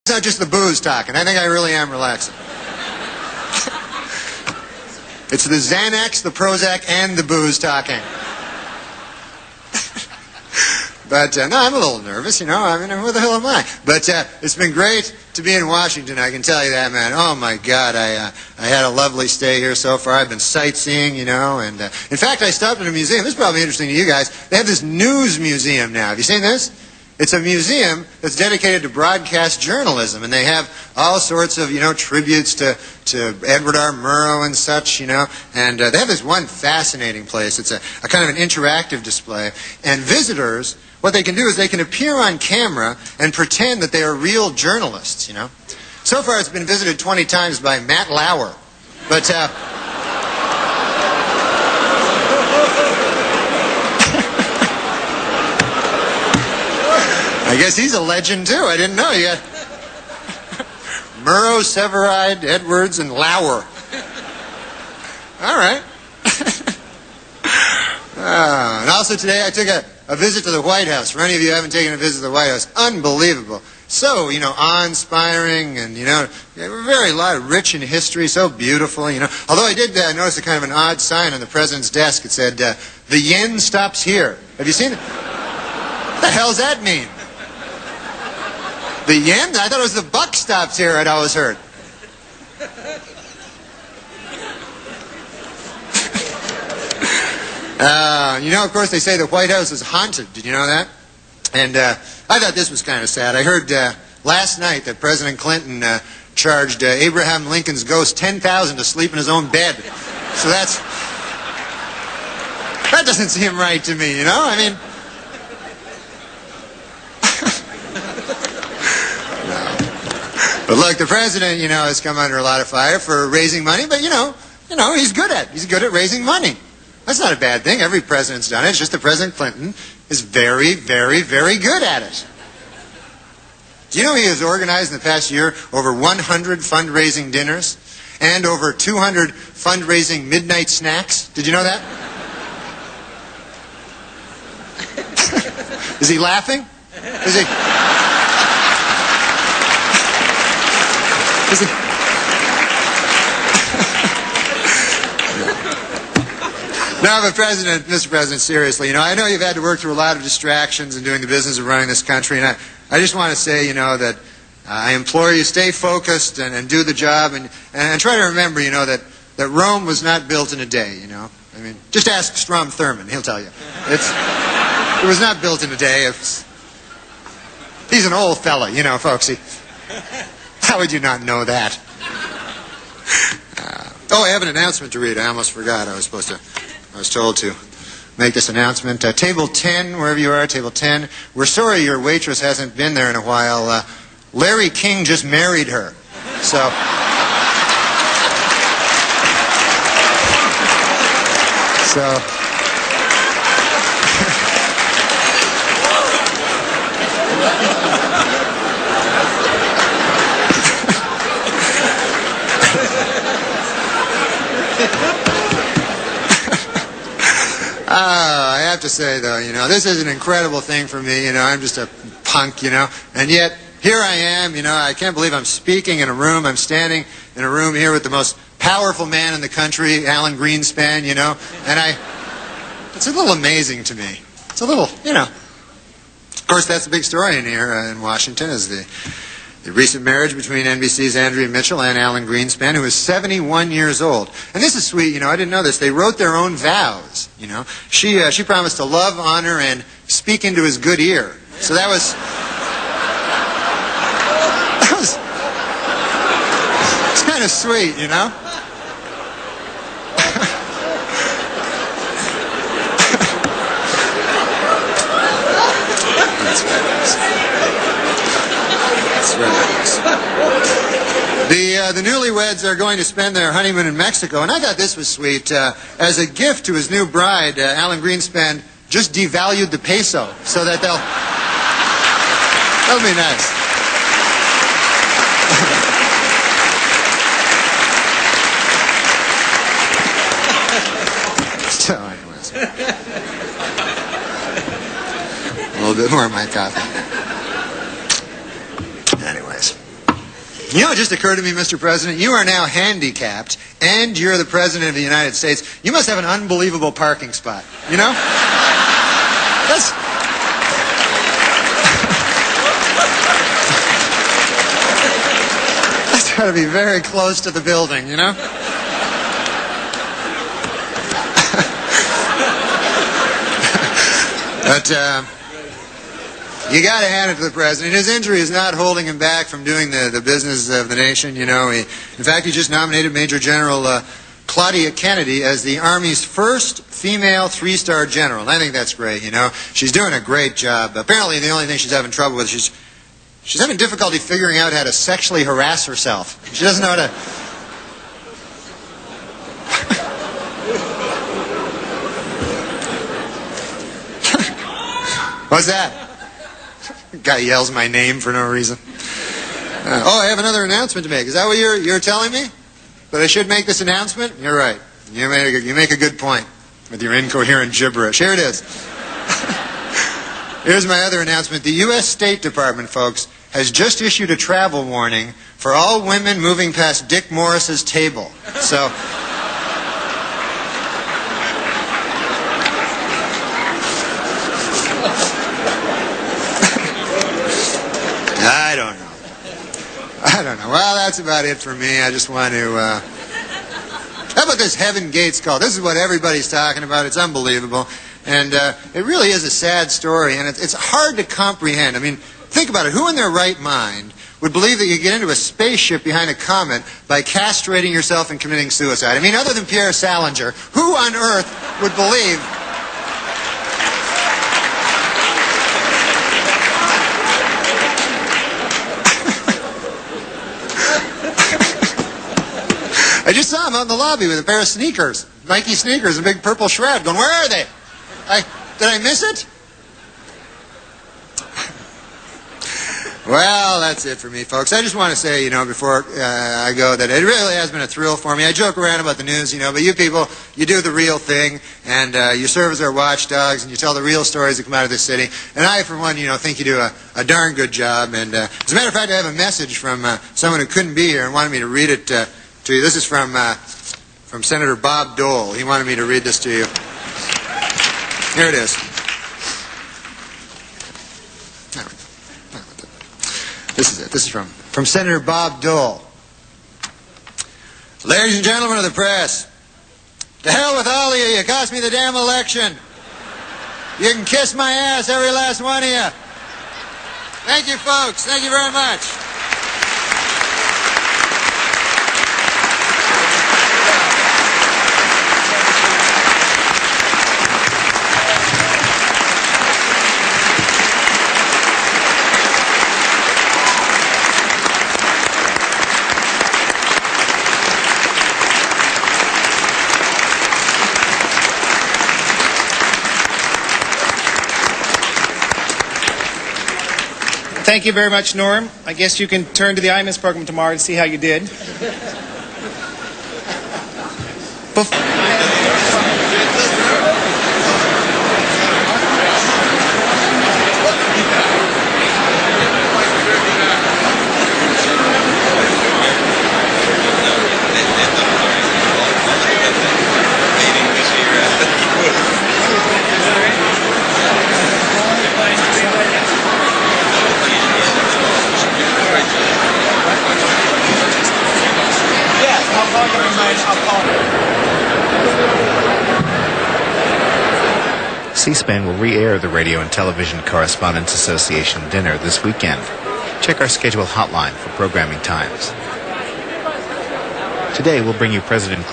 It's not just the booze talking. I think I really am relaxing. It's the Xanax, the Prozac, and the booze talking. But, no, I'm a little nervous, you know. I mean, who the hell am I? But it's been great to be in Washington, I can tell you that, man. Oh, my God, I had a lovely stay here so far. I've been sightseeing, you know, and in fact, I stopped at a museum. This is probably interesting to you guys. They have this news museum now. Have you seen this? It's a museum that's dedicated to broadcast journalism, and they have all sorts of, you know, tributes to Edward R. Murrow and such, you know, and they have this one fascinating place. It's a kind of an interactive display, and visitors, what they can do is they can appear on camera and pretend that they are real journalists, you know. So far it's been visited 20 times by Matt Lauer, but I guess he's a legend too. I didn't know. You got Murrow, Severide, Edwards, and Lauer. All right. And also today I took a visit to the White House. For any of you who haven't taken a visit to the White House, unbelievable. So, you know, awe-inspiring and, you know, rich in history, so beautiful, you know. Although I did notice a kind of an odd sign on the president's desk. It said, the yen stops here. Have you seen it? What the hell does that mean? The yen? I thought it was the buck stops here, I'd always heard. You know, of course, they say the White House is haunted. Did you know that? And I thought this was kind of sad. I heard last night that President Clinton charged Abraham Lincoln's ghost $10,000 to sleep in his own bed. So that doesn't seem right to me, you know? I mean... But look, the president, you know, has come under a lot of fire for raising money, but you know, he's good at raising money. That's not a bad thing. Every president's done it. It's just that President Clinton is very, very, very good at it. Do you know he has organized in the past year over 100 fundraising dinners and over 200 fundraising midnight snacks? Did you know that? Is he laughing? Is he... No, but Mr. President, seriously, you know, I know you've had to work through a lot of distractions in doing the business of running this country, and I just want to say, you know, that I implore you, stay focused and do the job, and try to remember, you know, that Rome was not built in a day, you know. I mean, just ask Strom Thurmond, he'll tell you. It was not built in a day. He's an old fella, you know, folks. How would you not know that? I have an announcement to read. I almost forgot. I was told to make this announcement. Table 10, wherever you are, table 10. We're sorry your waitress hasn't been there in a while. Larry King just married her. So... I have to say, though, you know, this is an incredible thing for me. You know, I'm just a punk, you know, and yet here I am, you know, I can't believe I'm speaking in a room. I'm standing in a room here with the most powerful man in the country, Alan Greenspan, you know, and it's a little amazing to me. It's a little, you know. Of course, that's the big story in here in Washington is the recent marriage between NBC's Andrea Mitchell and Alan Greenspan, who is 71 years old. And this is sweet, you know, I didn't know this. They wrote their own vows, you know. She promised to love, honor, and speak into his good ear. So that was it's kind of sweet, you know. The newlyweds are going to spend their honeymoon in Mexico, and I thought this was sweet. As a gift to his new bride, Alan Greenspan just devalued the peso so that that'll be nice. So, anyways, a little bit more of my coffee. Anyways. You know, it just occurred to me, Mr. President, you are now handicapped, and you're the President of the United States. You must have an unbelievable parking spot, you know? That's got to be very close to the building, you know? But, you got to hand it to the president. His injury is not holding him back from doing the business of the nation. You know, in fact, he just nominated Major General Claudia Kennedy as the Army's first female three-star general. And I think that's great. You know, she's doing a great job. Apparently, the only thing she's having trouble with, she's having difficulty figuring out how to sexually harass herself. She doesn't know how to. What's that? Guy yells my name for no reason. Oh, I have another announcement to make. Is that what you're telling me? That I should make this announcement? You're right. You make a good point with your incoherent gibberish. Here it is. Here's my other announcement. The U.S. State Department, folks, has just issued a travel warning for all women moving past Dick Morris's table. So. I don't know. Well, that's about it for me. I just want to... How about this Heaven Gates call? This is what everybody's talking about. It's unbelievable. And it really is a sad story, and it's hard to comprehend. I mean, think about it. Who in their right mind would believe that you get into a spaceship behind a comet by castrating yourself and committing suicide? I mean, other than Pierre Salinger, who on earth would believe... I just saw him out in the lobby with a pair of sneakers, Nike sneakers, a big purple shroud, going, where are they? Did I miss it? Well, that's it for me, folks. I just want to say, you know, before I go, that it really has been a thrill for me. I joke around about the news, you know, but you people, you do the real thing, and you serve as our watchdogs, and you tell the real stories that come out of this city. And I, for one, you know, think you do a darn good job. And as a matter of fact, I have a message from someone who couldn't be here and wanted me to read it to you. This is from Senator Bob Dole. He wanted me to read this to you. Here it is. This is it. This is from Senator Bob Dole. Ladies and gentlemen of the press, to hell with all of you. You cost me the damn election. You can kiss my ass, every last one of you. Thank you, folks. Thank you very much. Thank you very much, Norm. I guess you can turn to the IMIS program tomorrow to see how you did. C-SPAN will re-air the Radio and Television Correspondents Association dinner this weekend. Check our schedule hotline for programming times. Today we'll bring you President